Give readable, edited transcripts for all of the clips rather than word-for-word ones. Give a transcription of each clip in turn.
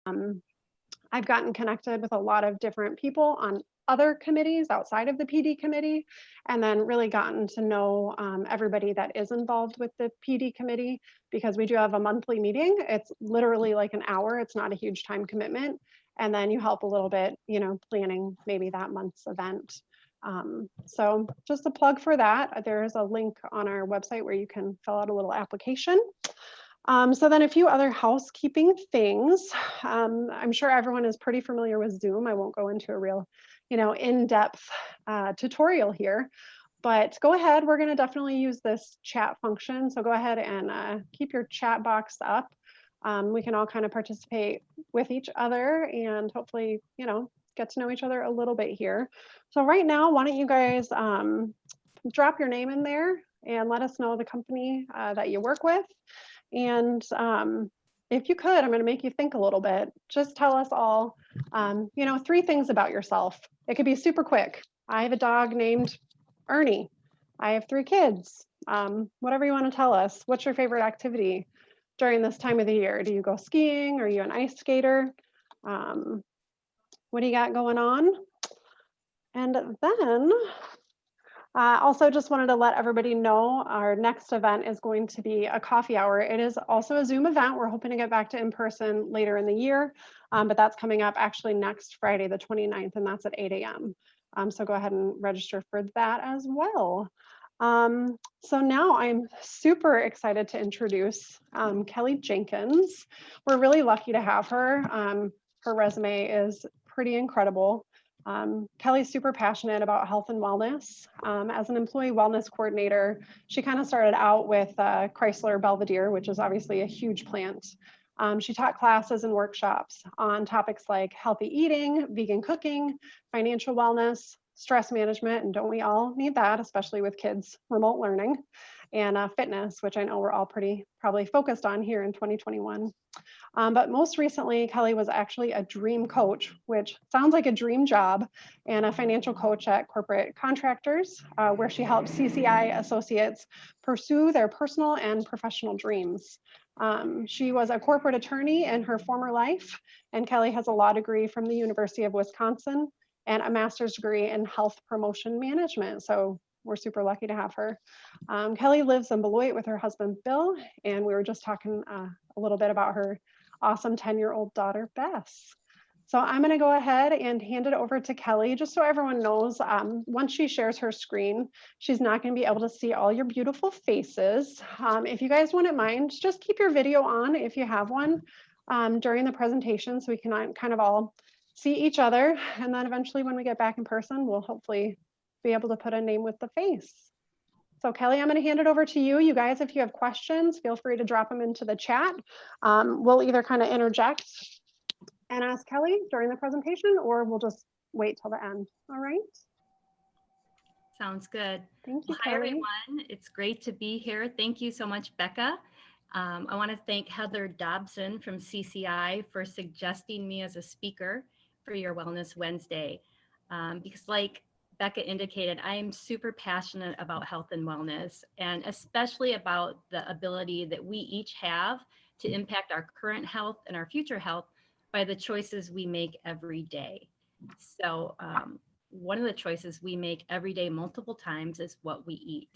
I've gotten connected with a lot of different people on other committees outside of the PD committee, and then really gotten to know everybody that is involved with the PD committee, because we do have a monthly meeting. It's literally like an hour. It's not a huge time commitment. And then you help a little bit, planning maybe that month's event. So just a plug for that. There's a link on our website where you can fill out a little application. So then a few other housekeeping things. I'm sure everyone is pretty familiar with Zoom. I won't go into a real, in-depth tutorial here, but go ahead. We're going to definitely use this chat function. So go ahead and keep your chat box up. We can all kind of participate with each other and hopefully, get to know each other a little bit here. So right now, why don't you guys drop your name in there and let us know the company that you work with. And if you could, I'm going to make you think a little bit. Just tell us all, 3 things about yourself. It could be super quick. I have a dog named Ernie. I have 3 kids. Whatever you want to tell us. What's your favorite activity during this time of the year? Do you go skiing? Are you an ice skater? What do you got going on? And then also just wanted to let everybody know our next event is going to be a coffee hour. It is also a Zoom event. We're hoping to get back to in-person later in the year, but that's coming up actually next Friday, the 29th, and that's at 8 a.m. So go ahead and register for that as well. So now I'm super excited to introduce Kelly Jenkins. We're really lucky to have her. Her resume is pretty incredible. Kelly's super passionate about health and wellness. As an employee wellness coordinator, she kind of started out with Chrysler Belvidere, which is obviously a huge plant. She taught classes and workshops on topics like healthy eating, vegan cooking, financial wellness, stress management, and don't we all need that, especially with kids remote learning, and fitness, which I know we're all probably focused on here in 2021. But most recently, Kelly was actually a dream coach, which sounds like a dream job, and a financial coach at Corporate Contractors, where she helps CCI associates pursue their personal and professional dreams. She was a corporate attorney in her former life, and Kelly has a law degree from the University of Wisconsin and a master's degree in health promotion management. So we're super lucky to have her. Kelly lives in Beloit with her husband, Bill, and we were just talking a little bit about her awesome 10-year-old daughter, Bess. So I'm going to go ahead and hand it over to Kelly, just so everyone knows, once she shares her screen, she's not going to be able to see all your beautiful faces. If you guys wouldn't mind, just keep your video on if you have one during the presentation, so we can kind of all see each other. And then eventually when we get back in person, we'll hopefully be able to put a name with the face. So Kelly, I'm going to hand it over to you. You guys, if you have questions, feel free to drop them into the chat. We'll either kind of interject and ask Kelly during the presentation, or we'll just wait till the end. All right. Sounds good. Thank you, Hi, Kelly. everyone. It's great to be here. Thank you so much, Becca. I want to thank Heather Dobson from CCI for suggesting me as a speaker for your Wellness Wednesday. Because like Becca indicated, I am super passionate about health and wellness, and especially about the ability that we each have to impact our current health and our future health by the choices we make every day. So one of the choices we make every day multiple times is what we eat.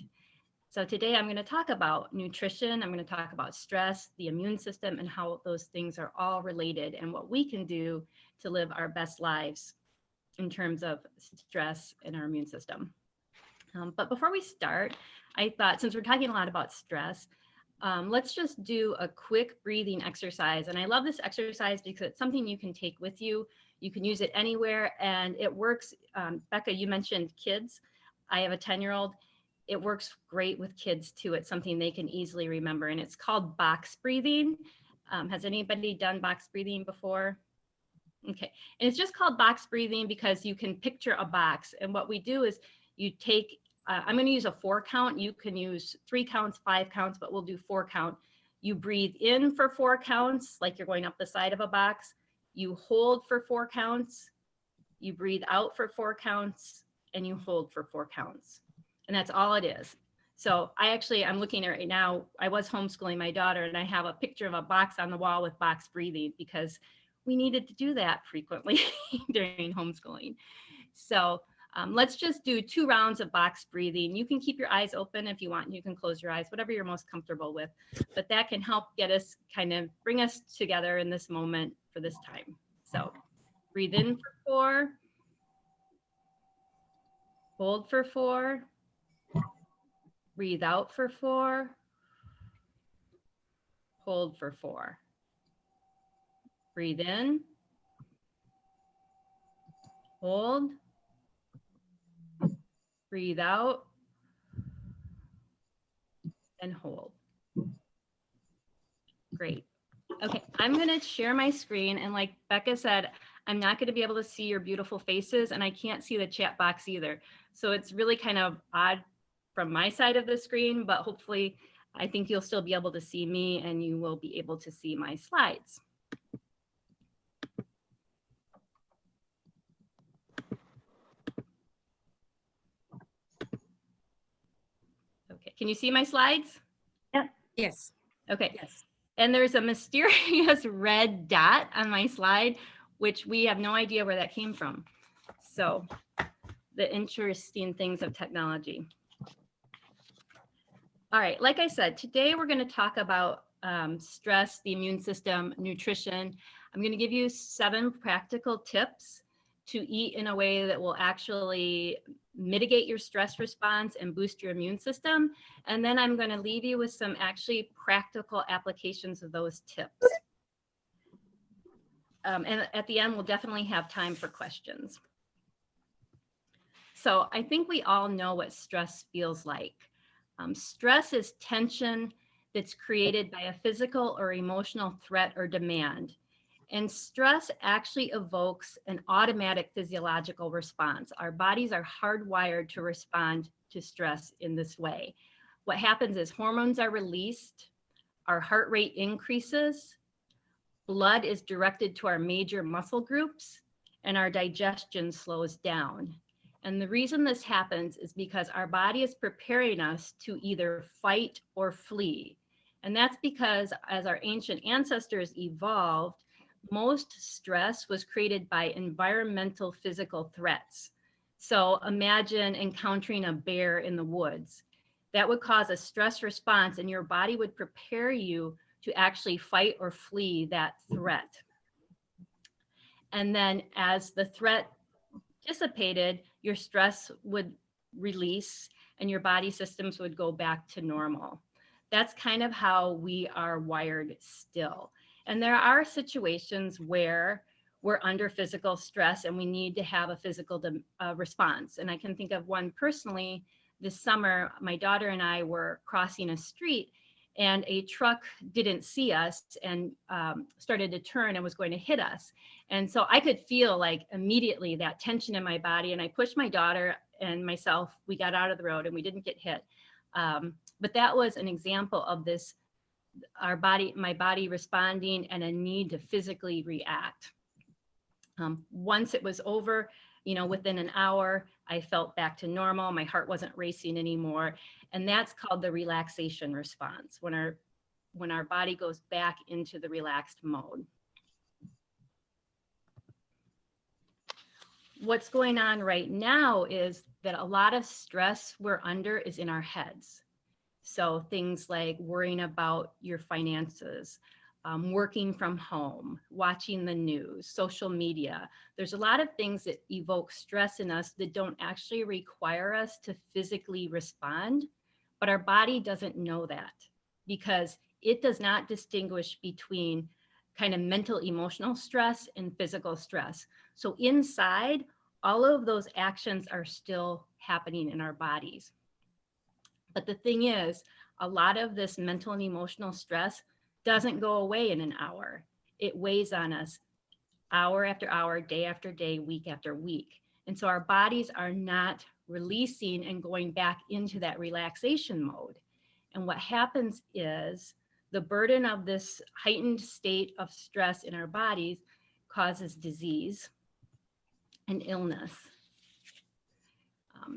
So today I'm going to talk about nutrition, I'm going to talk about stress, the immune system, and how those things are all related and what we can do to live our best lives in terms of stress and our immune system. But before we start, I thought, since we're talking a lot about stress, let's just do a quick breathing exercise. And I love this exercise because it's something you can take with you. You can use it anywhere, and it works. Becca, you mentioned kids. I have a 10-year-old. It works great with kids too. It's something they can easily remember, and it's called box breathing. Has anybody done box breathing before? Okay, and it's just called box breathing because you can picture a box. And what we do is you take, I'm going to use a 4 count. You can use 3 counts, 5 counts, but we'll do 4 count. You breathe in for 4 counts, like you're going up the side of a box. You hold for 4 counts. You breathe out for 4 counts, and you hold for 4 counts. And that's all it is. So I'm looking at it right now. I was homeschooling my daughter, and I have a picture of a box on the wall with box breathing, because we needed to do that frequently during homeschooling. So let's just do 2 rounds of box breathing. You can keep your eyes open if you want. You can close your eyes, whatever you're most comfortable with. But that can help get us, kind of bring us together in this moment for this time. So breathe in for 4. Hold for 4. Breathe out for 4. Hold for 4. Breathe in. Hold. Breathe out. And hold. Great. Okay, I'm going to share my screen. And like Becca said, I'm not going to be able to see your beautiful faces, and I can't see the chat box either. So it's really kind of odd from my side of the screen, but hopefully I think you'll still be able to see me and you will be able to see my slides. Okay, can you see my slides? Yep. Yes. Okay. Yes. And there's a mysterious red dot on my slide, which we have no idea where that came from. So the interesting things of technology. All right, like I said, today we're going to talk about stress, the immune system, nutrition. I'm going to give you 7 practical tips to eat in a way that will actually mitigate your stress response and boost your immune system. And then I'm going to leave you with some actually practical applications of those tips. And at the end, we'll definitely have time for questions. So I think we all know what stress feels like. Stress is tension that's created by a physical or emotional threat or demand. And stress actually evokes an automatic physiological response. Our bodies are hardwired to respond to stress in this way. What happens is hormones are released, our heart rate increases, blood is directed to our major muscle groups, and our digestion slows down. And the reason this happens is because our body is preparing us to either fight or flee. And that's because as our ancient ancestors evolved, most stress was created by environmental physical threats. So imagine encountering a bear in the woods. That would cause a stress response, and your body would prepare you to actually fight or flee that threat. And then as the threat dissipated, your stress would release and your body systems would go back to normal. That's kind of how we are wired still. And there are situations where we're under physical stress and we need to have a physical response. And I can think of one personally. This summer, my daughter and I were crossing a street and a truck didn't see us and started to turn and was going to hit us. And so I could feel like immediately that tension in my body, and I pushed my daughter and myself, we got out of the road and we didn't get hit. But that was an example of this, my body responding and a need to physically react. Once it was over, within an hour, I felt back to normal. My heart wasn't racing anymore. And that's called the relaxation response, when our body goes back into the relaxed mode. What's going on right now is that a lot of stress we're under is in our heads. So things like worrying about your finances, working from home, watching the news, social media. There's a lot of things that evoke stress in us that don't actually require us to physically respond, but our body doesn't know that because it does not distinguish between kind of mental, emotional stress and physical stress. So inside, all of those actions are still happening in our bodies. But the thing is, a lot of this mental and emotional stress doesn't go away in an hour. It weighs on us hour after hour, day after day, week after week. And so our bodies are not releasing and going back into that relaxation mode. And what happens is the burden of this heightened state of stress in our bodies causes disease and illness.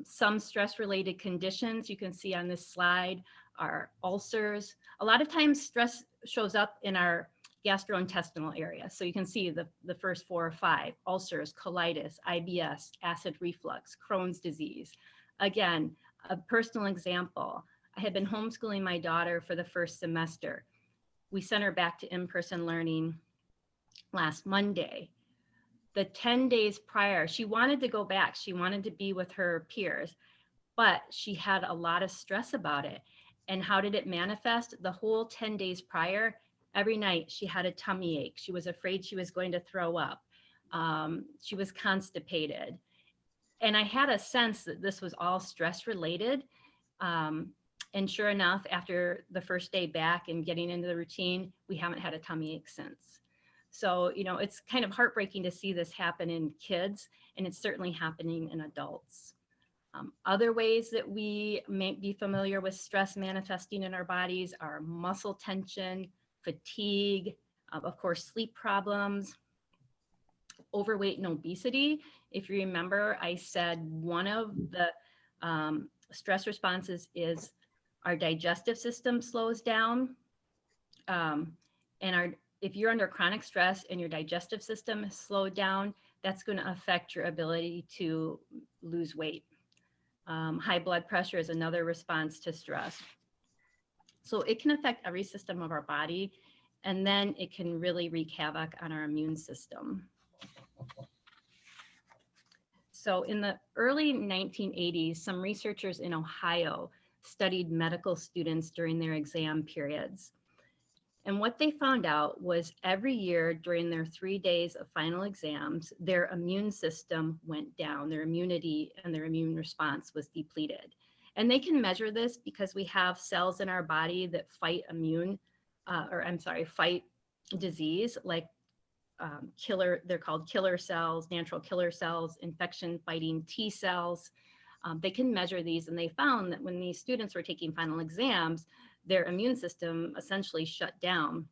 Some stress-related conditions you can see on this slide are ulcers. A lot of times stress shows up in our gastrointestinal area. So you can see the first 4 or 5: ulcers, colitis, IBS, acid reflux, Crohn's disease. Again, a personal example, I had been homeschooling my daughter for the first semester. We sent her back to in-person learning last Monday. The 10 days prior, she wanted to go back. She wanted to be with her peers, but she had a lot of stress about it. And how did it manifest? The whole 10 days prior, every night she had a tummy ache. She was afraid she was going to throw up. She was constipated. And I had a sense that this was all stress related. And sure enough, after the first day back and getting into the routine, we haven't had a tummy ache since. So, you know, it's kind of heartbreaking to see this happen in kids, and it's certainly happening in adults. Other ways that we may be familiar with stress manifesting in our bodies are muscle tension, fatigue, of course, sleep problems, overweight and obesity. If you remember, I said one of the stress responses is our digestive system slows down. If you're under chronic stress and your digestive system is slowed down, that's going to affect your ability to lose weight. High blood pressure is another response to stress. So it can affect every system of our body, and then it can really wreak havoc on our immune system. So in the early 1980s, some researchers in Ohio studied medical students during their exam periods. And what they found out was every year during their 3 days of final exams, their immune system went down, their immunity and their immune response was depleted. And they can measure this because we have cells in our body that fight fight disease, like they're called killer cells, natural killer cells, infection fighting T cells. They can measure these, and they found that when these students were taking final exams, their immune system essentially shut down.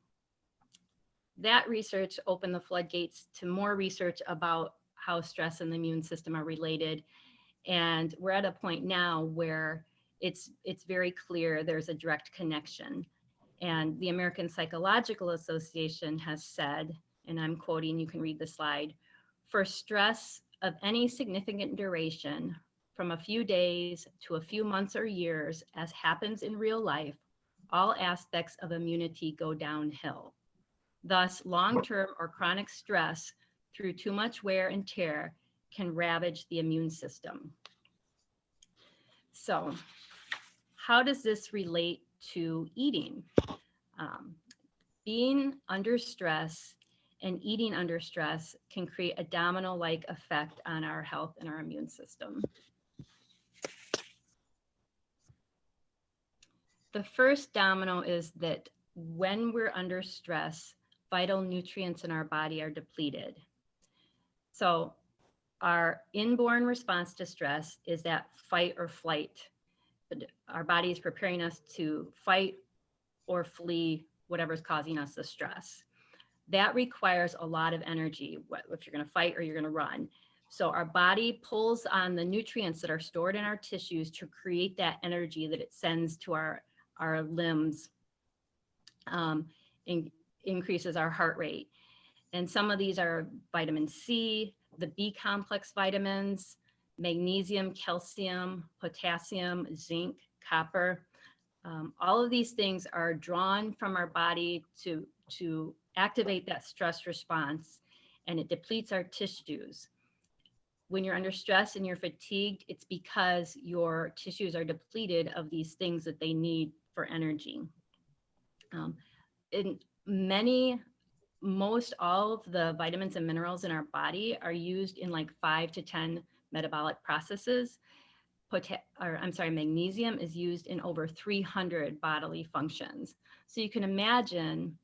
That research opened the floodgates to more research about how stress and the immune system are related. And we're at a point now where it's very clear there's a direct connection. And the American Psychological Association has said, and I'm quoting, you can read the slide, for stress of any significant duration, from a few days to a few months or years, as happens in real life, all aspects of immunity go downhill. Thus, long-term or chronic stress through too much wear and tear can ravage the immune system. So, how does this relate to eating? Being under stress and eating under stress can create a domino-like effect on our health and our immune system. The first domino is that when we're under stress, vital nutrients in our body are depleted. So our inborn response to stress is that fight or flight. Our body is preparing us to fight or flee whatever's causing us the stress. That requires a lot of energy, if you're going to fight or you're going to run. So our body pulls on the nutrients that are stored in our tissues to create that energy that it sends to our limbs, increases our heart rate. And some of these are vitamin C, the B complex vitamins, magnesium, calcium, potassium, zinc, copper. All of these things are drawn from our body to activate that stress response, and it depletes our tissues. When you're under stress and you're fatigued, it's because your tissues are depleted of these things that they need for energy. Most all of the vitamins and minerals in our body are used in like 5 to 10 metabolic processes. Magnesium is used in over 300 bodily functions. So you can imagine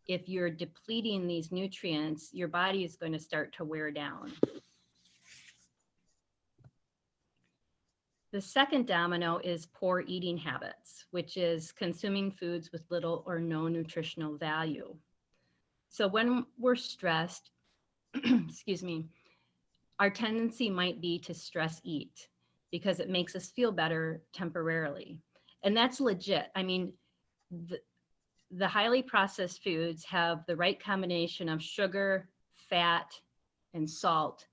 if you're depleting these nutrients, your body is going to start to wear down. The second domino is poor eating habits, which is consuming foods with little or no nutritional value. So when we're stressed, excuse me, our tendency might be to stress eat because it makes us feel better temporarily. And that's legit. I mean, the highly processed foods have the right combination of sugar, fat, and salt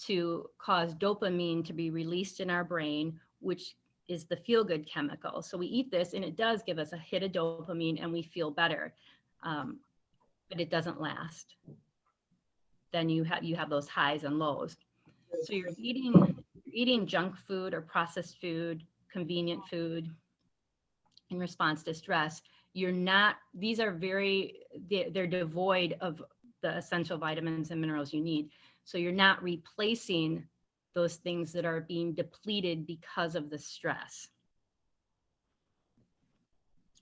to cause dopamine to be released in our brain, which is the feel-good chemical. So we eat this and it does give us a hit of dopamine and we feel better, but it doesn't last. Then you have those highs and lows. So you're eating junk food or processed food, convenient food in response to stress. These are they're devoid of the essential vitamins and minerals you need. So you're not replacing those things that are being depleted because of the stress.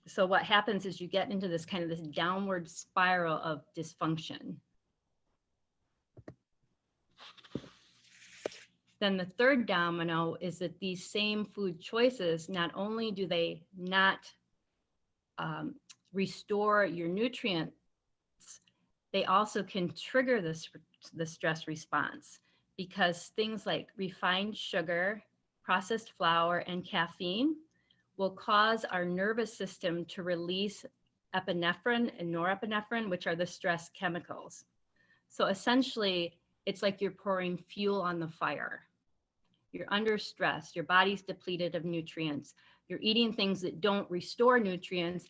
So what happens is you get into this downward spiral of dysfunction. Then the third domino is that these same food choices, not only do they not restore your nutrients, they also can trigger the stress response, because things like refined sugar, processed flour, and caffeine will cause our nervous system to release epinephrine and norepinephrine, which are the stress chemicals. So essentially, it's like you're pouring fuel on the fire. You're under stress, your body's depleted of nutrients, you're eating things that don't restore nutrients,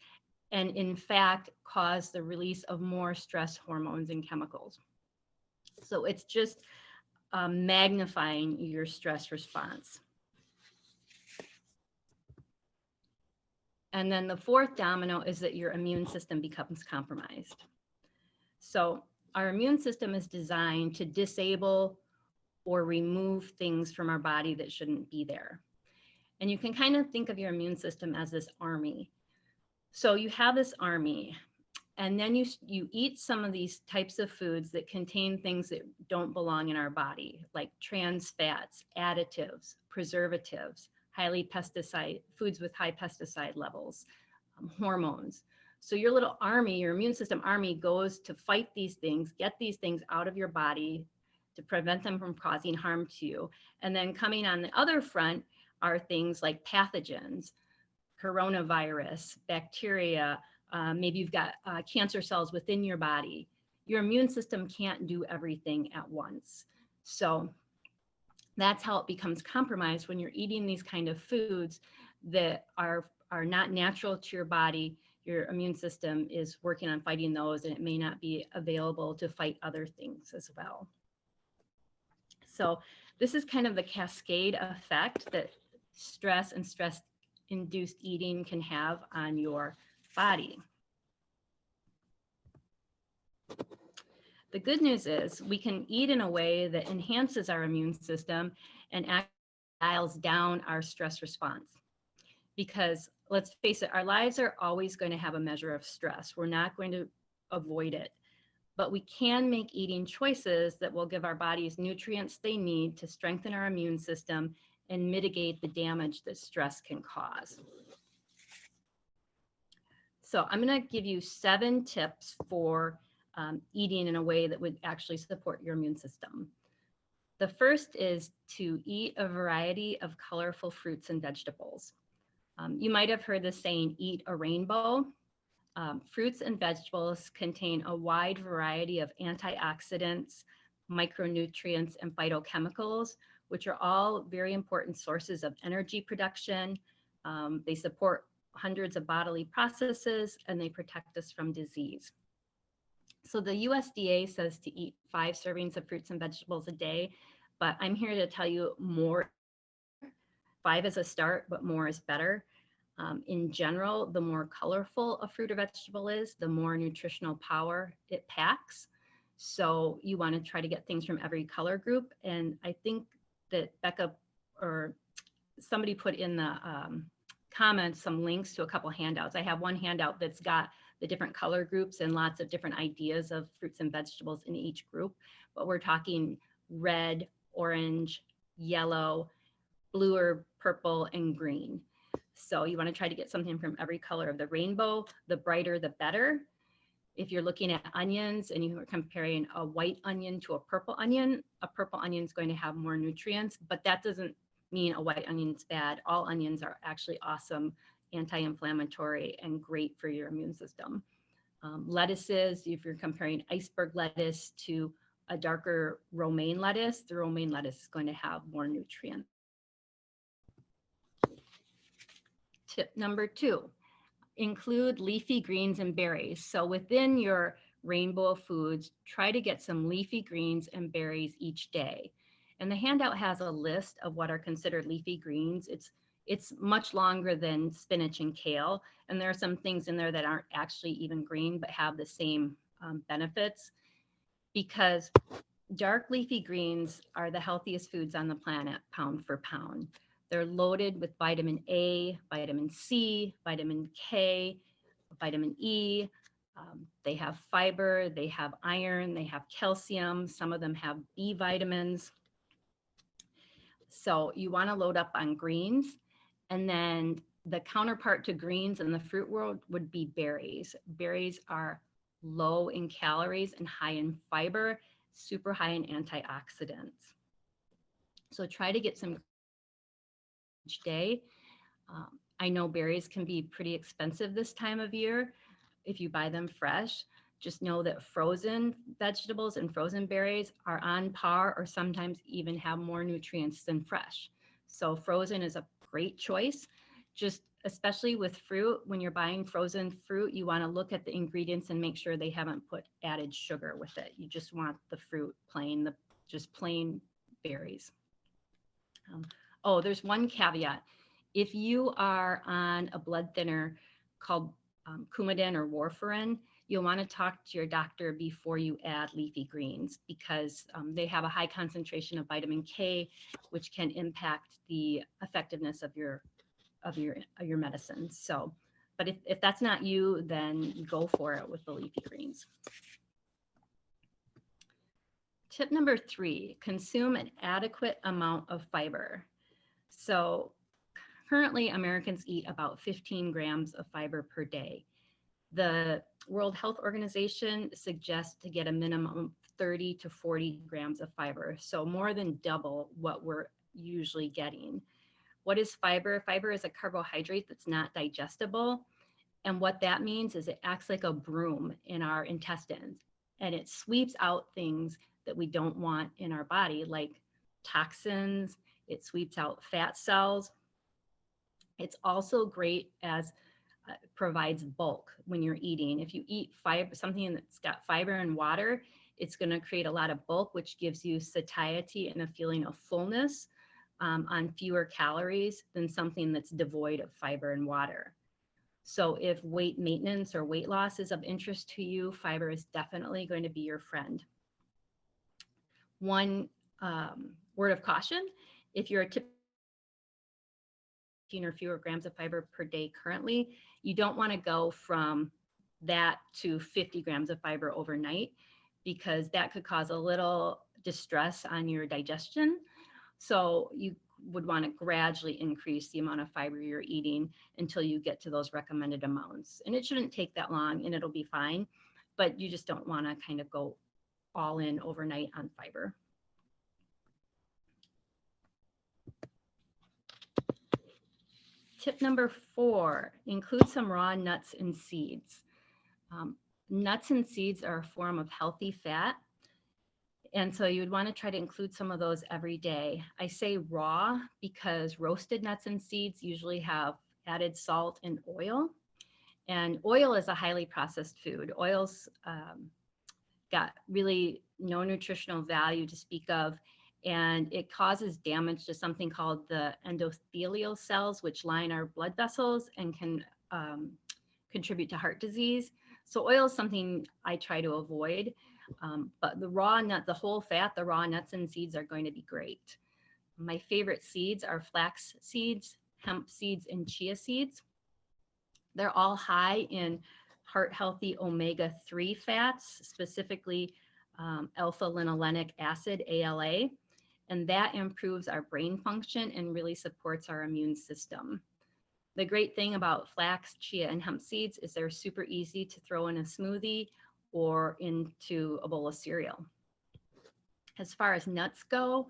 and in fact, cause the release of more stress hormones and chemicals. So it's just magnifying your stress response. And then the fourth domino is that your immune system becomes compromised. So our immune system is designed to disable or remove things from our body that shouldn't be there. And you can kind of think of your immune system as this army. So you have this army, and then you eat some of these types of foods that contain things that don't belong in our body, like trans fats, additives, preservatives, foods with high pesticide levels, hormones. So your little army, your immune system army, goes to fight these things, get these things out of your body to prevent them from causing harm to you. And then coming on the other front are things like pathogens, coronavirus, bacteria, maybe you've got cancer cells within your body. Your immune system can't do everything at once. So that's how it becomes compromised when you're eating these kind of foods that are not natural to your body. Your immune system is working on fighting those, and it may not be available to fight other things as well. So this is kind of the cascade effect that stress and stress-induced eating can have on your body. The good news is we can eat in a way that enhances our immune system and dials down our stress response. Because let's face it, our lives are always going to have a measure of stress. We're not going to avoid it, but we can make eating choices that will give our bodies nutrients they need to strengthen our immune system and mitigate the damage that stress can cause. So I'm going to give you 7 tips for eating in a way that would actually support your immune system. The first is to eat a variety of colorful fruits and vegetables. You might have heard the saying, eat a rainbow. Fruits and vegetables contain a wide variety of antioxidants, micronutrients, and phytochemicals, which are all very important sources of energy production. They support hundreds of bodily processes, and they protect us from disease. So the USDA says to eat 5 servings of fruits and vegetables a day, but I'm here to tell you more. 5 is a start, but more is better. In general, the more colorful a fruit or vegetable is, the more nutritional power it packs. So you want to try to get things from every color group. And I think that Becca or somebody put in the comments some links to a couple handouts. I have one handout that's got the different color groups and lots of different ideas of fruits and vegetables in each group. But we're talking red, orange, yellow, blue or purple, and green. So you want to try to get something from every color of the rainbow. The brighter, the better. If you're looking at onions and you are comparing a white onion to a purple onion is going to have more nutrients, but that doesn't mean a white onion is bad. All onions are actually awesome anti-inflammatory, and great for your immune system. Lettuces, if you're comparing iceberg lettuce to a darker romaine lettuce, the romaine lettuce is going to have more nutrients. Tip number 2, include leafy greens and berries. So within your rainbow of foods, try to get some leafy greens and berries each day. And the handout has a list of what are considered leafy greens. It's much longer than spinach and kale. And there are some things in there that aren't actually even green, but have the same benefits, because dark leafy greens are the healthiest foods on the planet, pound for pound. They're loaded with vitamin A, vitamin C, vitamin K, vitamin E. They have fiber, they have iron, they have calcium. Some of them have B vitamins. So you want to load up on greens. And then the counterpart to greens in the fruit world would be berries. Berries are low in calories and high in fiber, super high in antioxidants. So try to get some each day. I know berries can be pretty expensive this time of year if you buy them fresh. Just know that frozen vegetables and frozen berries are on par or sometimes even have more nutrients than fresh. So frozen is a great choice. Just especially with fruit, when you're buying frozen fruit, you want to look at the ingredients and make sure they haven't put added sugar with it. You just want the fruit plain, just plain berries. Oh, there's one caveat. If you are on a blood thinner called Coumadin or warfarin, you'll want to talk to your doctor before you add leafy greens, because they have a high concentration of vitamin K, which can impact the effectiveness of your medicine. So, but if that's not you, then go for it with the leafy greens. Tip number 3, consume an adequate amount of fiber. So currently Americans eat about 15 grams of fiber per day. The World Health Organization suggests to get a minimum of 30 to 40 grams of fiber, so more than double what we're usually getting. What is fiber? Fiber is a carbohydrate that's not digestible. And what that means is it acts like a broom in our intestines, and it sweeps out things that we don't want in our body, like toxins. It sweeps out fat cells. It's also great as provides bulk when you're eating. If you eat fiber, something that's got fiber and water, it's going to create a lot of bulk, which gives you satiety and a feeling of fullness on fewer calories than something that's devoid of fiber and water. So if weight maintenance or weight loss is of interest to you, fiber is definitely going to be your friend. One word of caution: if you're a 15 or fewer grams of fiber per day currently, you don't want to go from that to 50 grams of fiber overnight, because that could cause a little distress on your digestion. So you would want to gradually increase the amount of fiber you're eating until you get to those recommended amounts. And it shouldn't take that long and it'll be fine, but you just don't want to kind of go all in overnight on fiber. Tip number 4, include some raw nuts and seeds. Nuts and seeds are a form of healthy fat, and so you would want to try to include some of those every day. I say raw because roasted nuts and seeds usually have added salt and oil. And oil is a highly processed food. Oil's got really no nutritional value to speak of, and it causes damage to something called the endothelial cells, which line our blood vessels and can contribute to heart disease. So oil is something I try to avoid, but the raw nut, the whole fat, the raw nuts and seeds are going to be great. My favorite seeds are flax seeds, hemp seeds, and chia seeds. They're all high in heart-healthy omega-3 fats, specifically alpha-linolenic acid, ALA, and that improves our brain function and really supports our immune system. The great thing about flax, chia, and hemp seeds is they're super easy to throw in a smoothie or into a bowl of cereal. As far as nuts go,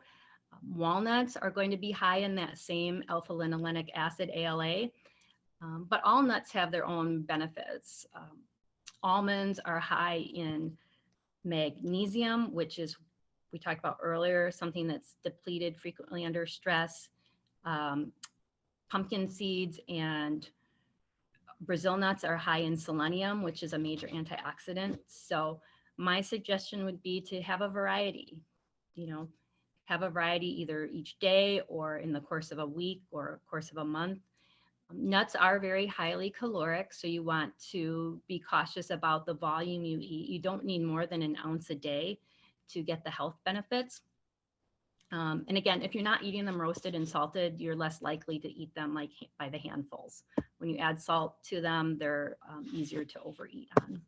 walnuts are going to be high in that same alpha-linolenic acid, ALA, But all nuts have their own benefits. Almonds are high in magnesium, which is, we talked about earlier, something that's depleted frequently under stress. Pumpkin seeds and Brazil nuts are high in selenium, which is a major antioxidant. So my suggestion would be to have a variety, have a variety either each day or in the course of a week or course of a month. Nuts are very highly caloric, so you want to be cautious about the volume you eat. You don't need more than an ounce a day to get the health benefits. And again, if you're not eating them roasted and salted, you're less likely to eat them like by the handfuls. When you add salt to them, they're easier to overeat on.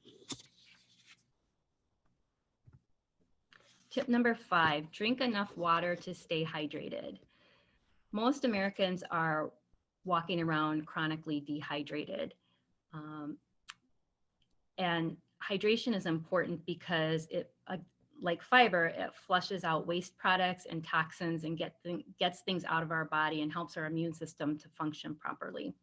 Tip number 5, drink enough water to stay hydrated. Most Americans are walking around chronically dehydrated. And hydration is important because it, like fiber, it flushes out waste products and toxins and gets things out of our body and helps our immune system to function properly.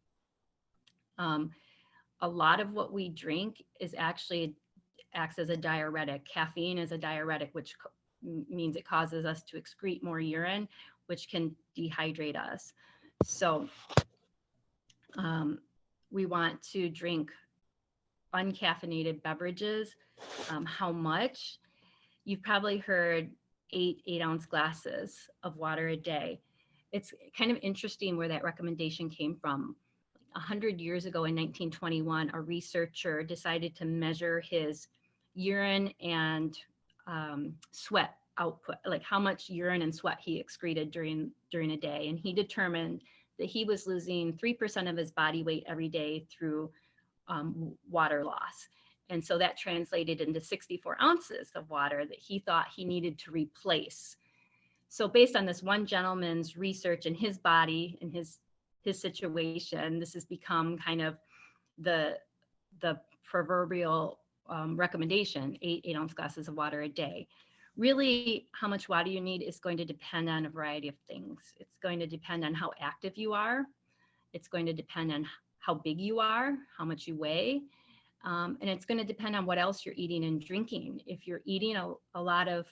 A lot of what we drink is actually acts as a diuretic. Caffeine is a diuretic, which means it causes us to excrete more urine, which can dehydrate us. So we want to drink uncaffeinated beverages. How much? You've probably heard 8-ounce glasses of water a day. It's kind of interesting where that recommendation came from. 100 years ago in 1921, a researcher decided to measure his urine and sweat output, like how much urine and sweat he excreted during a day. And he determined that he was losing 3% of his body weight every day through water loss. And so that translated into 64 ounces of water that he thought he needed to replace. So based on this one gentleman's research in his body and his situation, this has become kind of the proverbial recommendation, 8-ounce glasses of water a day. Really, how much water you need is going to depend on a variety of things. It's going to depend on how active you are. It's going to depend on how big you are, how much you weigh. And it's going to depend on what else you're eating and drinking. If you're eating a lot of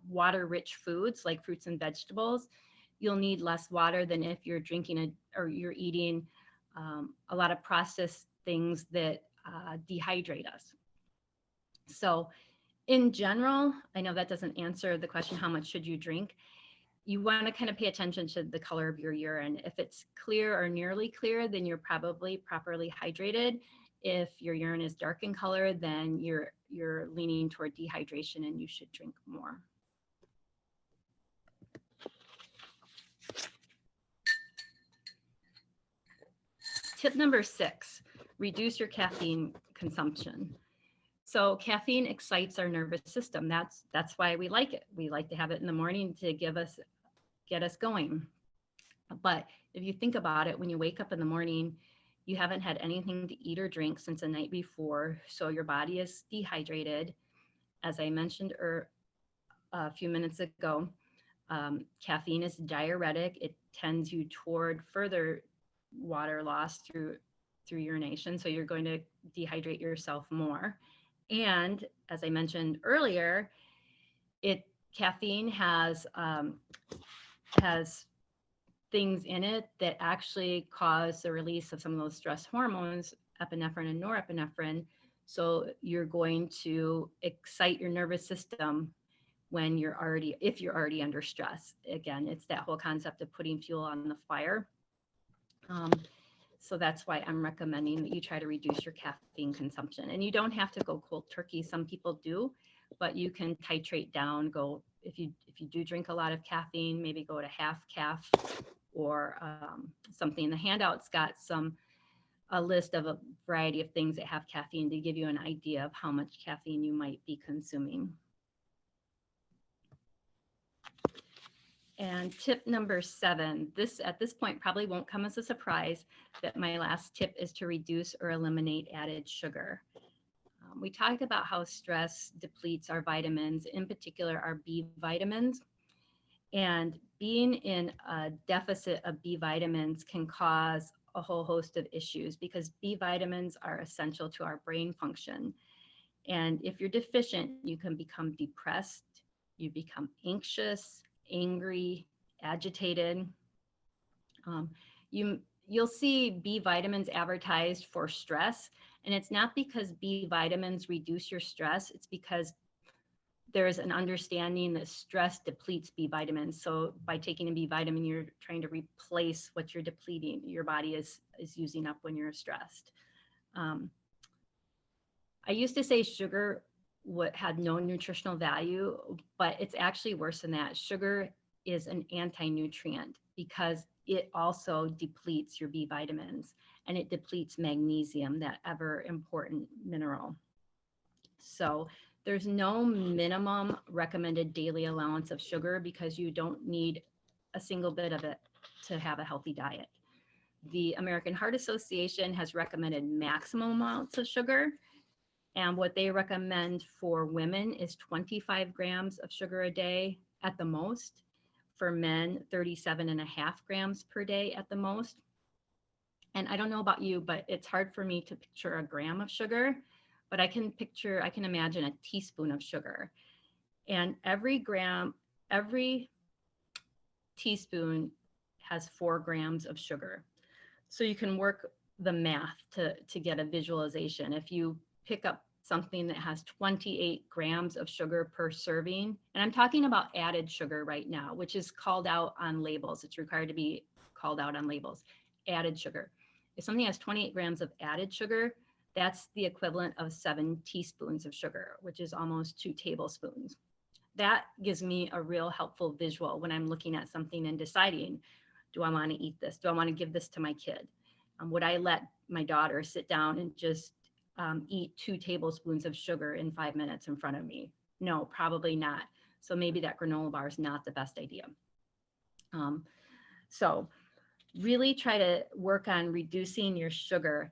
water-rich foods like fruits and vegetables, you'll need less water than if you're drinking or you're eating a lot of processed things that dehydrate us. So in general, I know that doesn't answer the question, how much should you drink? You want to kind of pay attention to the color of your urine. If it's clear or nearly clear, then you're probably properly hydrated. If your urine is dark in color, then you're leaning toward dehydration and you should drink more. Tip number 6, reduce your caffeine consumption. So caffeine excites our nervous system. That's why we like it. We like to have it in the morning to get us going. But if you think about it, when you wake up in the morning, you haven't had anything to eat or drink since the night before, so your body is dehydrated. As I mentioned a few minutes ago, caffeine is diuretic. It tends you toward further water loss through urination, so you're going to dehydrate yourself more. And as I mentioned earlier, caffeine has things in it that actually cause the release of some of those stress hormones, epinephrine and norepinephrine. So you're going to excite your nervous system if you're already under stress. Again, it's that whole concept of putting fuel on the fire. So that's why I'm recommending that you try to reduce your caffeine consumption. And you don't have to go cold turkey. Some people do, but you can titrate down. If you do drink a lot of caffeine, maybe go to half calf or something. The handout's got a list of a variety of things that have caffeine to give you an idea of how much caffeine you might be consuming. And tip number 7, at this point probably won't come as a surprise that my last tip is to reduce or eliminate added sugar. We talked about how stress depletes our vitamins, in particular our B vitamins. And being in a deficit of B vitamins can cause a whole host of issues because B vitamins are essential to our brain function. And if you're deficient, you can become depressed, you become anxious, angry, agitated. Um, you'll see B vitamins advertised for stress, and it's not because B vitamins reduce your stress, it's because there is an understanding that stress depletes B vitamins. So by taking a B vitamin, you're trying to replace what you're depleting, your body is using up when you're stressed. I used to say sugar had no nutritional value, but it's actually worse than that. Sugar is an anti-nutrient because it also depletes your B vitamins and it depletes magnesium, that ever important mineral. So there's no minimum recommended daily allowance of sugar because you don't need a single bit of it to have a healthy diet. The American Heart Association has recommended maximum amounts of sugar. And what they recommend for women is 25 grams of sugar a day at the most. For men, 37.5 grams per day at the most. And I don't know about you, but it's hard for me to picture a gram of sugar, but I can imagine a teaspoon of sugar. And every teaspoon has 4 grams of sugar. So you can work the math to get a visualization. If you pick up something that has 28 grams of sugar per serving, and I'm talking about added sugar right now, which is called out on labels. It's required to be called out on labels, added sugar. If something has 28 grams of added sugar, that's the equivalent of 7 teaspoons of sugar, which is almost 2 tablespoons. That gives me a real helpful visual when I'm looking at something and deciding, do I want to eat this? Do I want to give this to my kid? Would I let my daughter sit down and just eat 2 tablespoons of sugar in 5 minutes in front of me? No, probably not. So maybe that granola bar is not the best idea. So really try to work on reducing your sugar.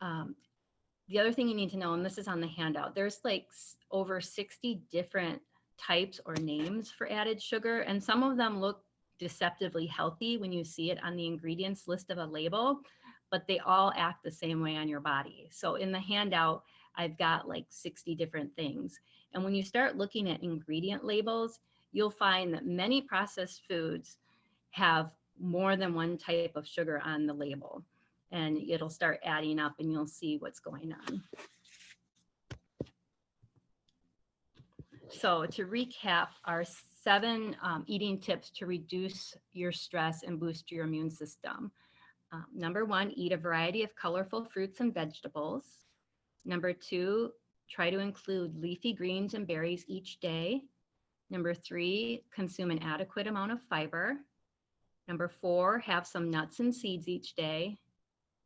The other thing you need to know, and this is on the handout, there's like over 60 different types or names for added sugar, and some of them look deceptively healthy when you see it on the ingredients list of a label, but they all act the same way on your body. So in the handout, I've got like 60 different things. And when you start looking at ingredient labels, you'll find that many processed foods have more than one type of sugar on the label. And it'll start adding up and you'll see what's going on. So to recap, our 7 eating tips to reduce your stress and boost your immune system. Number 1, eat a variety of colorful fruits and vegetables. Number 2, try to include leafy greens and berries each day. Number 3, consume an adequate amount of fiber. Number 4, have some nuts and seeds each day.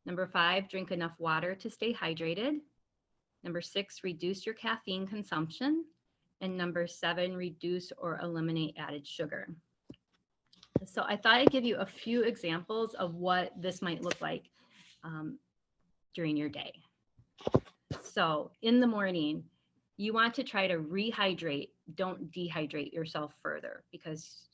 Number 5, drink enough water to stay hydrated. Number 6, reduce your caffeine consumption. And number 7, reduce or eliminate added sugar. So I thought I'd give you a few examples of what this might look like during your day. So in the morning, you want to try to rehydrate. Don't dehydrate yourself further because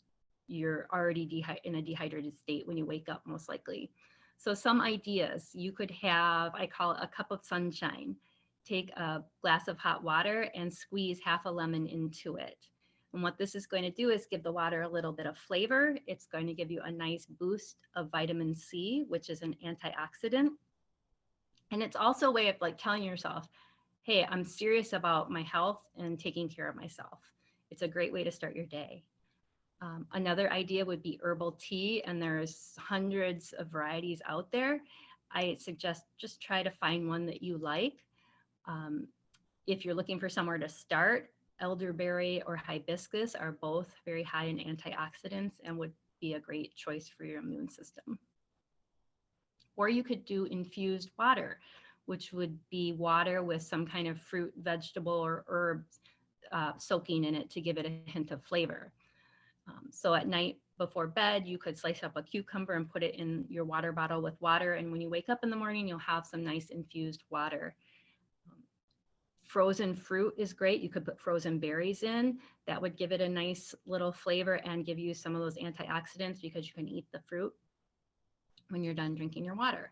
you're already in a dehydrated state when you wake up, most likely. So some ideas, you could have, I call it a cup of sunshine. Take a glass of hot water and squeeze half a lemon into it. And what this is going to do is give the water a little bit of flavor. It's going to give you a nice boost of vitamin C, which is an antioxidant. And it's also a way of like telling yourself, hey, I'm serious about my health and taking care of myself. It's a great way to start your day. Another idea would be herbal tea, and there's hundreds of varieties out there. I suggest just try to find one that you like. If you're looking for somewhere to start, elderberry or hibiscus are both very high in antioxidants and would be a great choice for your immune system. Or you could do infused water, which would be water with some kind of fruit, vegetable, or herbs soaking in it to give it a hint of flavor. So at night before bed, you could slice up a cucumber and put it in your water bottle with water. And when you wake up in the morning, you'll have some nice infused water. Frozen fruit is great. You could put frozen berries in. That would give it a nice little flavor and give you some of those antioxidants because you can eat the fruit when you're done drinking your water.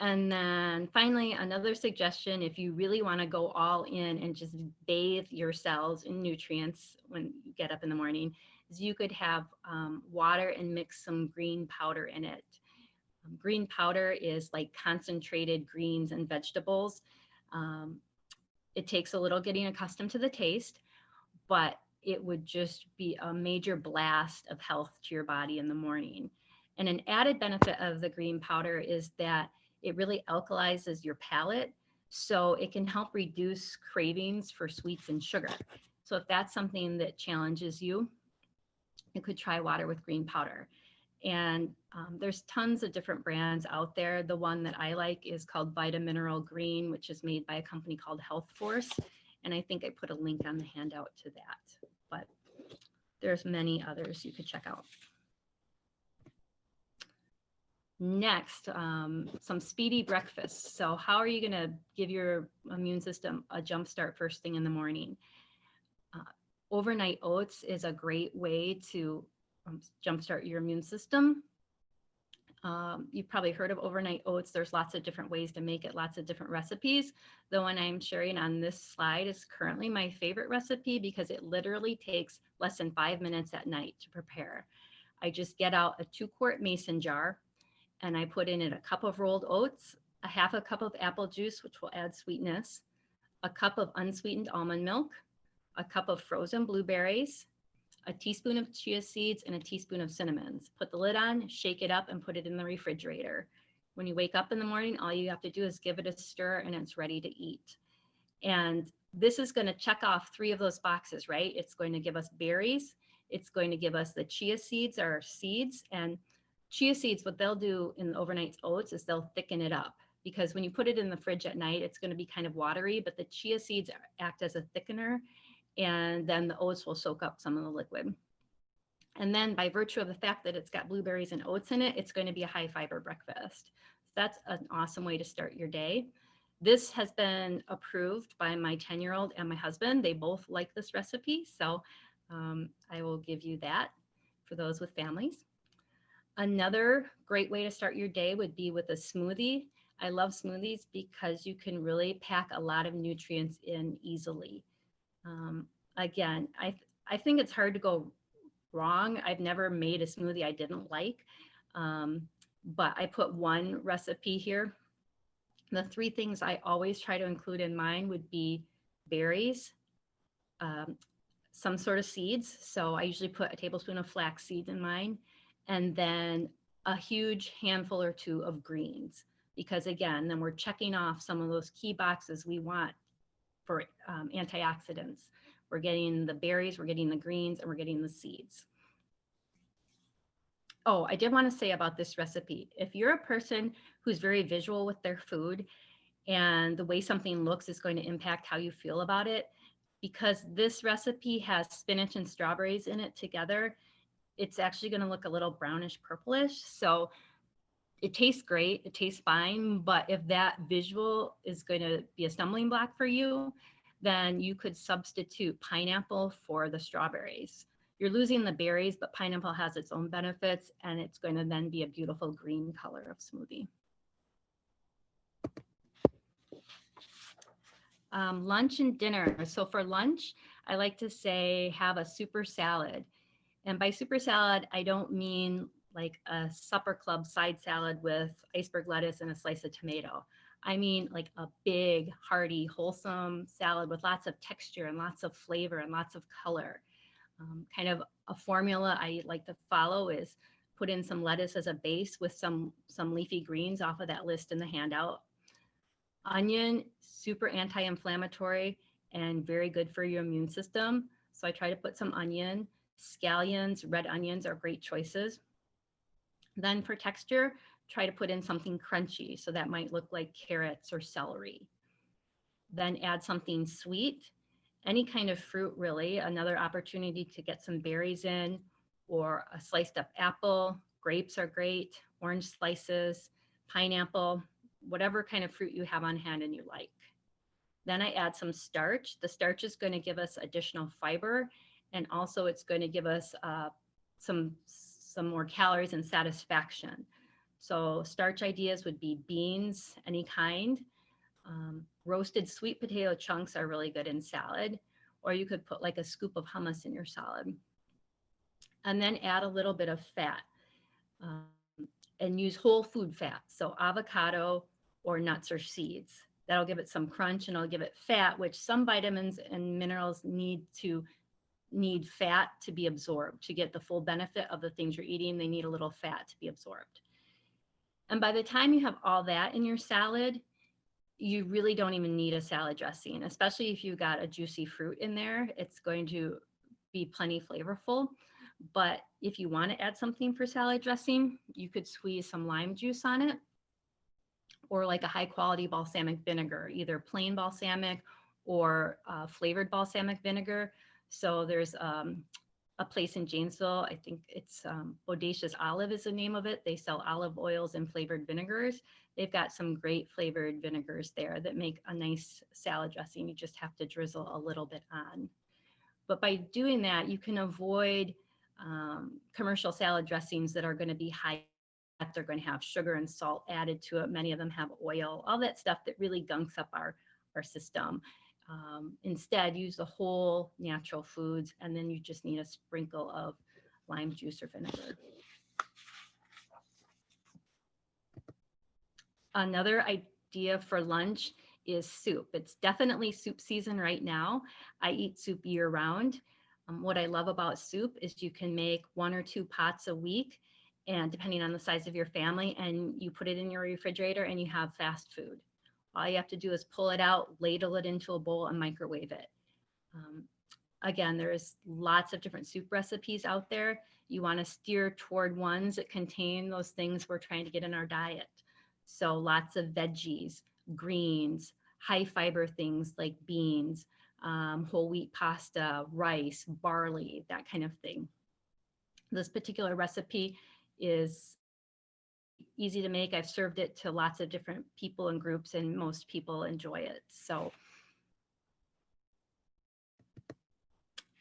And then finally, another suggestion, if you really want to go all in and just bathe your cells in nutrients when you get up in the morning, is you could have water and mix some green powder in it. Green powder is like concentrated greens and vegetables. It takes a little getting accustomed to the taste, but it would just be a major blast of health to your body in the morning. And an added benefit of the green powder is that it really alkalizes your palate, so it can help reduce cravings for sweets and sugar. So if that's something that challenges you, you could try water with green powder. And there's tons of different brands out there. The one that I like is called Vitamineral Green, which is made by a company called Health Force. And I think I put a link on the handout to that, but there's many others you could check out. Next, some speedy breakfasts. So how are you going to give your immune system a jump start first thing in the morning? Overnight oats is a great way to jumpstart your immune system. You've probably heard of overnight oats. There's lots of different ways to make it, lots of different recipes. The one I'm sharing on this slide is currently my favorite recipe because it literally takes less than 5 minutes at night to prepare. I just get out a 2-quart mason jar and I put in it a cup of rolled oats, a half a cup of apple juice, which will add sweetness, a cup of unsweetened almond milk, a cup of frozen blueberries, a teaspoon of chia seeds, and a teaspoon of cinnamon. Put the lid on, shake it up, and put it in the refrigerator. When you wake up in the morning, all you have to do is give it a stir and it's ready to eat. And this is going to check off 3 of those boxes, right? It's going to give us berries. It's going to give us the chia seeds or seeds. And chia seeds, what they'll do in the overnight oats is they'll thicken it up, because when you put it in the fridge at night, it's going to be kind of watery, but the chia seeds act as a thickener, and then the oats will soak up some of the liquid. And then by virtue of the fact that it's got blueberries and oats in it, it's going to be a high fiber breakfast. So that's an awesome way to start your day. This has been approved by my 10-year-old and my husband. They both like this recipe, so I will give you that for those with families. Another great way to start your day would be with a smoothie. I love smoothies because you can really pack a lot of nutrients in easily. Again, I think it's hard to go wrong. I've never made a smoothie I didn't like, but I put one recipe here. The 3 things I always try to include in mine would be berries, some sort of seeds. So I usually put a tablespoon of flax seeds in mine, and then a huge handful or 2 of greens, because again, then we're checking off some of those key boxes we want for antioxidants. We're getting the berries, we're getting the greens, and we're getting the seeds. Oh, I did want to say about this recipe. If you're a person who's very visual with their food and the way something looks is going to impact how you feel about it, because this recipe has spinach and strawberries in it together, it's actually going to look a little brownish purplish. So it tastes great, it tastes fine, but if that visual is going to be a stumbling block for you, then you could substitute pineapple for the strawberries. You're losing the berries, but pineapple has its own benefits, and it's going to then be a beautiful green color of smoothie. Lunch and dinner. So for lunch, I like to say have a super salad. And by super salad, I don't mean like a supper club side salad with iceberg lettuce and a slice of tomato. I mean like a big, hearty, wholesome salad with lots of texture and lots of flavor and lots of color. Kind of a formula I like to follow is put in some lettuce as a base with some leafy greens off of that list in the handout. Onion, super anti-inflammatory and very good for your immune system. So I try to put some onion. Scallions, red onions are great choices. Then for texture, try to put in something crunchy. So that might look like carrots or celery. Then add something sweet, any kind of fruit really, another opportunity to get some berries in, or a sliced up apple. Grapes are great, orange slices, pineapple, whatever kind of fruit you have on hand and you like. Then I add some starch. The starch is going to give us additional fiber, and also it's going to give us some more calories and satisfaction. So starch ideas would be beans, any kind. Roasted sweet potato chunks are really good in salad, or you could put like a scoop of hummus in your salad. And then add a little bit of fat, um, and use whole food fat. So avocado or nuts or seeds. That'll give it some crunch and it'll give it fat, which some vitamins and minerals need fat to be absorbed. To get the full benefit of the things you're eating, they need a little fat to be absorbed. And by the time you have all that in your salad, you really don't even need a salad dressing, especially if you've got a juicy fruit in there. It's going to be plenty flavorful. But if you want to add something for salad dressing, you could squeeze some lime juice on it, or like a high quality balsamic vinegar, either plain balsamic or flavored balsamic vinegar. So there's a place in Janesville, I think it's Bodacious Olive is the name of it. They sell olive oils and flavored vinegars. They've got some great flavored vinegars there that make a nice salad dressing. You just have to drizzle a little bit on. But by doing that, you can avoid commercial salad dressings that are going to be high. They're going to have sugar and salt added to it. Many of them have oil, all that stuff that really gunks up our system. Instead, use the whole natural foods, and then you just need a sprinkle of lime juice or vinegar. Another idea for lunch is soup. It's definitely soup season right now. I eat soup year round. What I love about soup is you can make 1 or 2 pots a week, and depending on the size of your family, and you put it in your refrigerator and you have fast food. All you have to do is pull it out, ladle it into a bowl, and microwave it. Again, there's lots of different soup recipes out there. You want to steer toward ones that contain those things we're trying to get in our diet. So lots of veggies, greens, high fiber things like beans, whole wheat pasta, rice, barley, that kind of thing. This particular recipe is easy to make. I've served it to lots of different people and groups, and most people enjoy it. So,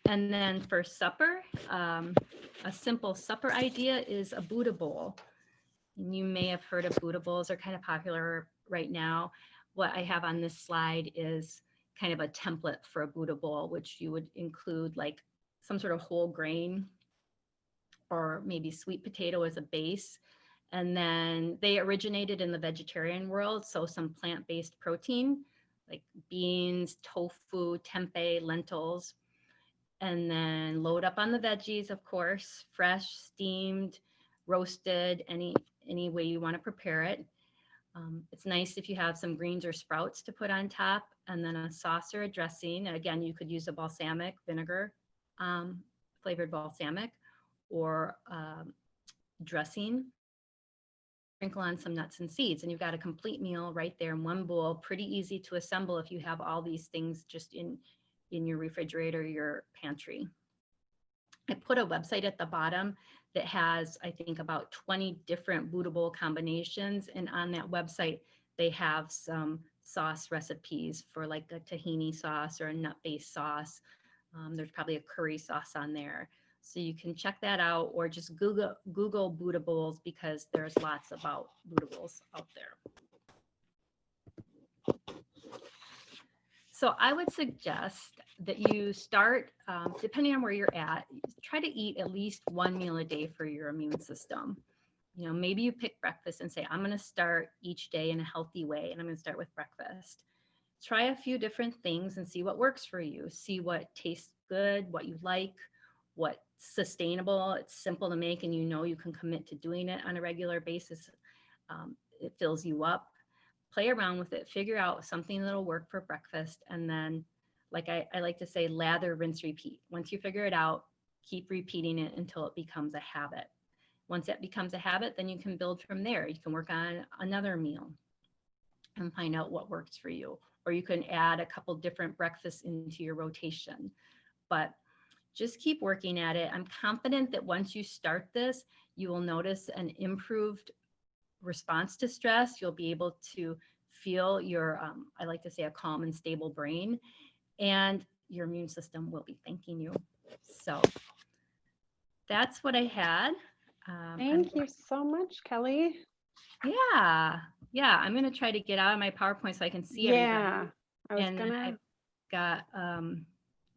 and then for supper, a simple supper idea is a Buddha bowl. And you may have heard of Buddha bowls. They're kind of popular right now. What I have on this slide is kind of a template for a Buddha bowl, which you would include like some sort of whole grain or maybe sweet potato as a base. And then they originated in the vegetarian world. So some plant-based protein like beans, tofu, tempeh, lentils, and then load up on the veggies, of course, fresh, steamed, roasted, any way you want to prepare it. It's nice if you have some greens or sprouts to put on top, and then a sauce or a dressing. Again, you could use a balsamic vinegar, flavored balsamic, or dressing. Sprinkle on some nuts and seeds, and you've got a complete meal right there in one bowl. Pretty easy to assemble if you have all these things just in your refrigerator, your pantry. I put a website at the bottom that has, I think, about 20 different Buddha bowl combinations. And on that website, they have some sauce recipes for like a tahini sauce or a nut-based sauce. There's probably a curry sauce on there. So you can check that out, or just Google Buddha bowls, because there's lots about Buddha bowls out there. So I would suggest that you start, depending on where you're at, try to eat at least one meal a day for your immune system. You know, maybe you pick breakfast and say, I'm going to start each day in a healthy way, and I'm going to start with breakfast. Try a few different things and see what works for you. See what tastes good, what you like, what's sustainable. It's simple to make, and you know you can commit to doing it on a regular basis. It fills you up. Play around with it, figure out something that'll work for breakfast, and then, like I like to say, lather, rinse, repeat. Once you figure it out, keep repeating it until it becomes a habit. Once that becomes a habit, then you can build from there. You can work on another meal and find out what works for you, or you can add a couple different breakfasts into your rotation. But just keep working at it. I'm confident that once you start this, you will notice an improved response to stress. You'll be able to feel your, I like to say, a calm and stable brain, and your immune system will be thanking you. So that's what I had. Thank you so much, Kelly. Yeah. Yeah. I'm going to try to get out of my PowerPoint so I can see everybody. Yeah, I was And gonna, I've got,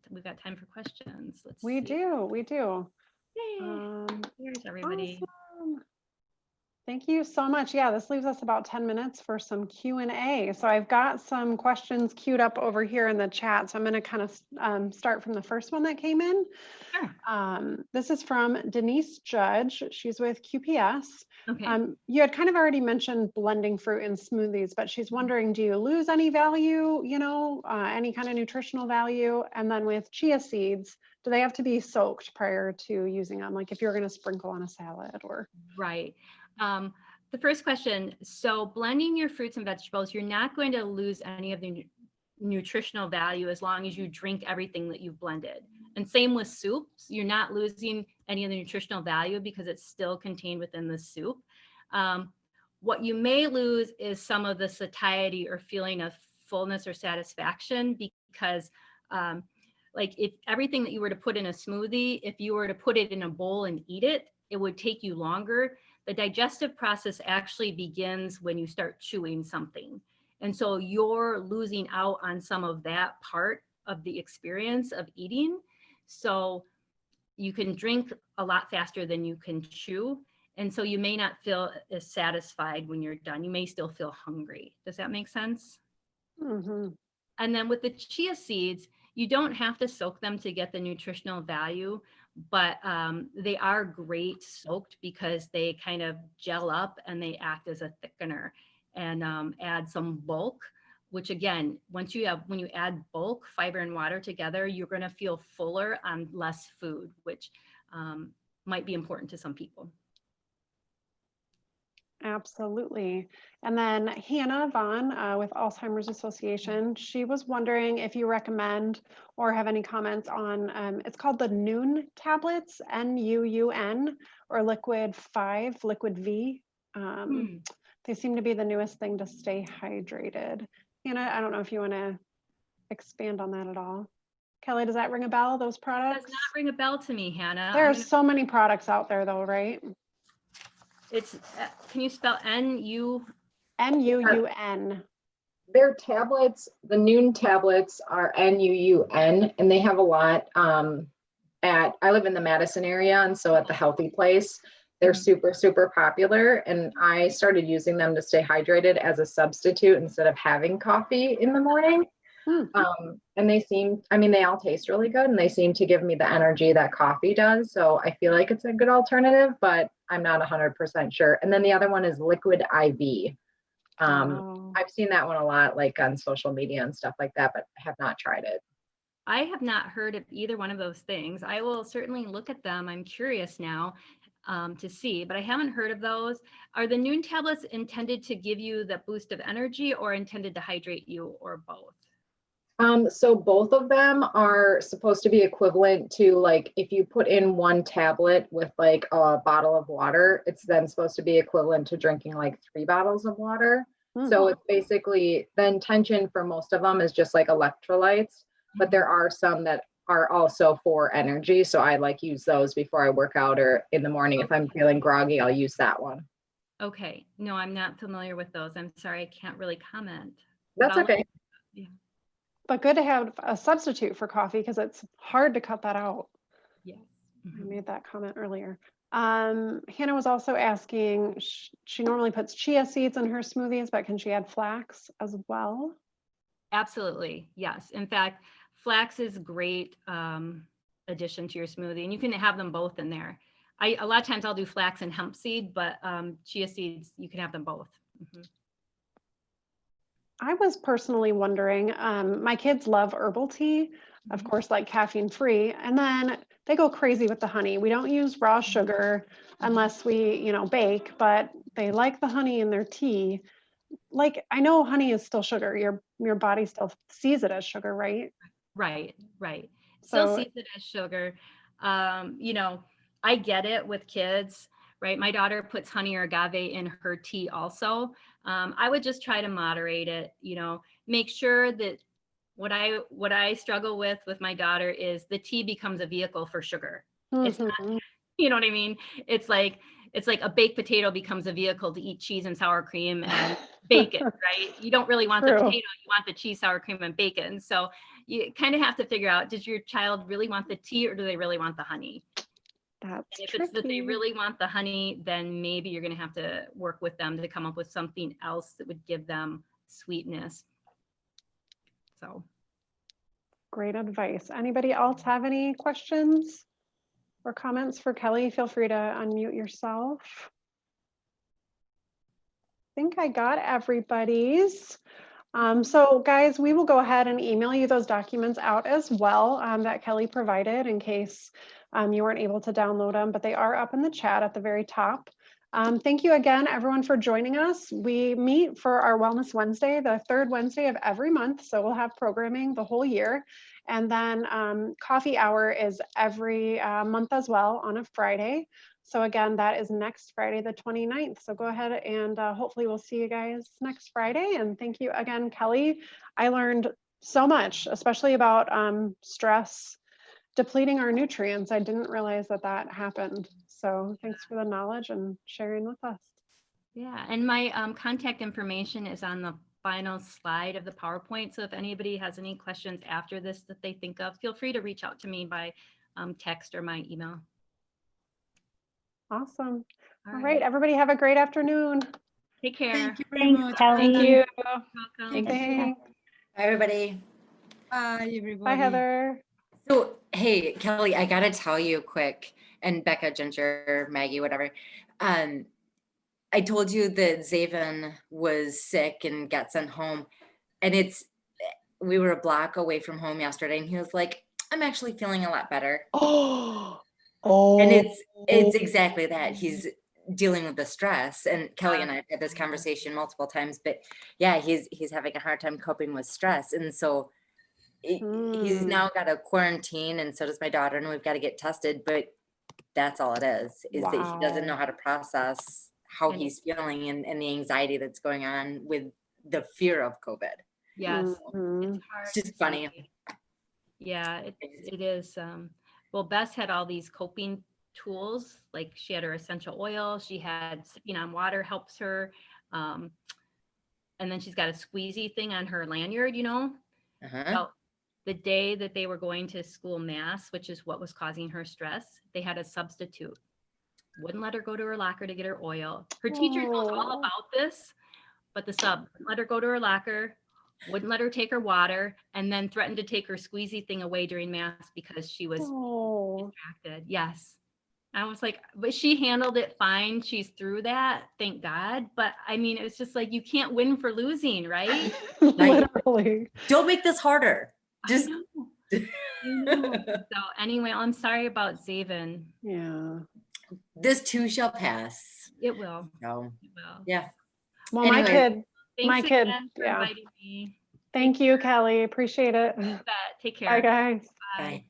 we've got time for questions. Let's we see. do, we do. Yay. Here's everybody. Awesome. Thank you so much. Yeah, this leaves us about 10 minutes for some Q&A. So I've got some questions queued up over here in the chat. So I'm going to kind of start from the first one that came in. Sure. This is from Denise Judge. She's with QPS. Okay. You had kind of already mentioned blending fruit in smoothies, but she's wondering, do you lose any value, any kind of nutritional value? And then with chia seeds, do they have to be soaked prior to using them? Like if you're going to sprinkle on a salad or? Right. The first question, so blending your fruits and vegetables, you're not going to lose any of the nutritional value as long as you drink everything that you've blended. And same with soups, you're not losing any of the nutritional value because it's still contained within the soup. What you may lose is some of the satiety or feeling of fullness or satisfaction because like if everything that you were to put in a smoothie, if you were to put it in a bowl and eat it, it would take you longer. The digestive process actually begins when you start chewing something. And so you're losing out on some of that part of the experience of eating. So you can drink a lot faster than you can chew. And so you may not feel as satisfied when you're done. You may still feel hungry. Does that make sense? Mm-hmm. And then with the chia seeds, you don't have to soak them to get the nutritional value, but they are great soaked because they kind of gel up and they act as a thickener and add some bulk, which again, when you add bulk, fiber and water together, you're going to feel fuller on less food, which might be important to some people. Absolutely. And then Hannah Vaughn with Alzheimer's Association, she was wondering if you recommend or have any comments on, it's called the Noon tablets, N-U-U-N, or Liquid 5, Liquid V. They seem to be the newest thing to stay hydrated. Hannah, I don't know if you want to expand on that at all. Kelly, does that ring a bell, those products? It does not ring a bell to me, Hannah. There are so many products out there though, right? It's, can you spell N-U? N-U-U-N. Their tablets, the Noon tablets are N-U-U-N, and they have a lot I live in the Madison area, and so at the Healthy Place, they're super, super popular, and I started using them to stay hydrated as a substitute instead of having coffee in the morning. And they all taste really good, and they seem to give me the energy that coffee does. So I feel like it's a good alternative, but I'm not 100% sure. And then the other one is Liquid IV. I've seen that one a lot, like on social media and stuff like that, but I have not tried it. I have not heard of either one of those things. I will certainly look at them. I'm curious now to see, but I haven't heard of those. Are the Noon tablets intended to give you the boost of energy or intended to hydrate you, or both? So both of them are supposed to be equivalent to, like, if you put in one tablet with like a bottle of water, it's then supposed to be equivalent to drinking like 3 bottles of water. So it's basically, the intention for most of them is just like electrolytes, but there are some that are also for energy. So I like use those before I work out or in the morning. If I'm feeling groggy, I'll use that one. Okay. No, I'm not familiar with those. I'm sorry, I can't really comment. That's okay. Yeah. But good to have a substitute for coffee because it's hard to cut that out. Yes. I made that comment earlier. Hannah was also asking, she normally puts chia seeds in her smoothies, but can she add flax as well? Absolutely. Yes. In fact, flax is a great addition to your smoothie, and you can have them both in there. A lot of times I'll do flax and hemp seed, but chia seeds, you can have them both. I was personally wondering, my kids love herbal tea, of course, like caffeine free, and then they go crazy with the honey. We don't use raw sugar unless we, bake, but they like the honey in their tea. Like, I know honey is still sugar. Your body still sees it as sugar, right? Right. Still sees it as sugar. I get it with kids, right? My daughter puts honey or agave in her tea also. I would just try to moderate it, make sure that what I struggle with my daughter is the tea becomes a vehicle for sugar. It's not, You know what I mean? It's like a baked potato becomes a vehicle to eat cheese and sour cream and bacon, right? You don't really want the True. potato, you want the cheese, sour cream, and bacon. So you kind of have to figure out, does your child really want the tea or do they really want the honey? That's And if tricky. it's that they really want the honey, then maybe you're going to have to work with them to come up with something else that would give them sweetness. So. Great advice. Anybody else have any questions or comments for Kelly? Feel free to unmute yourself. I think I got everybody's. So guys, we will go ahead and email you those documents out as well that Kelly provided in case you weren't able to download them, but they are up in the chat at the very top. Thank you again, everyone, for joining us. We meet for our Wellness Wednesday, the third Wednesday of every month. So we'll have programming the whole year. And then coffee hour is every month as well on a Friday. So again, that is next Friday, the 29th. So go ahead and hopefully we'll see you guys next Friday. And thank you again, Kelly. I learned so much, especially about stress depleting our nutrients. I didn't realize that that happened. So thanks for the knowledge and sharing with us. Yeah, and my contact information is on the final slide of the PowerPoint. So if anybody has any questions after this that they think of, feel free to reach out to me by text or my email. Awesome. All right, everybody have a great afternoon. Take care. Thank you very much. Thank you. Welcome. Thanks. Bye, everybody. Bye, everybody. Bye, Heather. So, hey, Kelly, I gotta tell you quick, and Becca, Ginger, Maggie, whatever. I told you that Zaven was sick and got sent home, and we were a block away from home yesterday, and he was like, "I'm actually feeling a lot better." And it's exactly that. He's dealing with the stress, and Kelly and I have had this conversation multiple times, but yeah, he's having a hard time coping with stress, and so he's now got a quarantine, and so does my daughter, and we've got to get tested, but that's all it is that he doesn't know how to process how he's feeling and the anxiety that's going on with the fear of COVID. Yes, it's hard. It's just funny. Yeah, it is. Well, Bess had all these coping tools, like she had her essential oil, she had sipping on water helps her. And then she's got a squeezy thing on her lanyard, you know. Well, the day that they were going to school mass, which is what was causing her stress, they had a substitute. Wouldn't let her go to her locker to get her oil. Her teacher knows all about this, but the sub wouldn't let her go to her locker, wouldn't let her take her water, and then threatened to take her squeezy thing away during mass because she was distracted. Yes. I was like, but she handled it fine. She's through that, thank God. But I mean, it's just like, you can't win for losing, right? Literally. Don't make this harder. Just I know. So anyway, I'm sorry about Zaven. Yeah. This too shall pass. It will. No. It will. Yeah. Well, Anyway. Thanks kid, again for yeah. inviting me. Thank you, Kelly. Appreciate it. Take care. Bye, guys. Bye. Bye.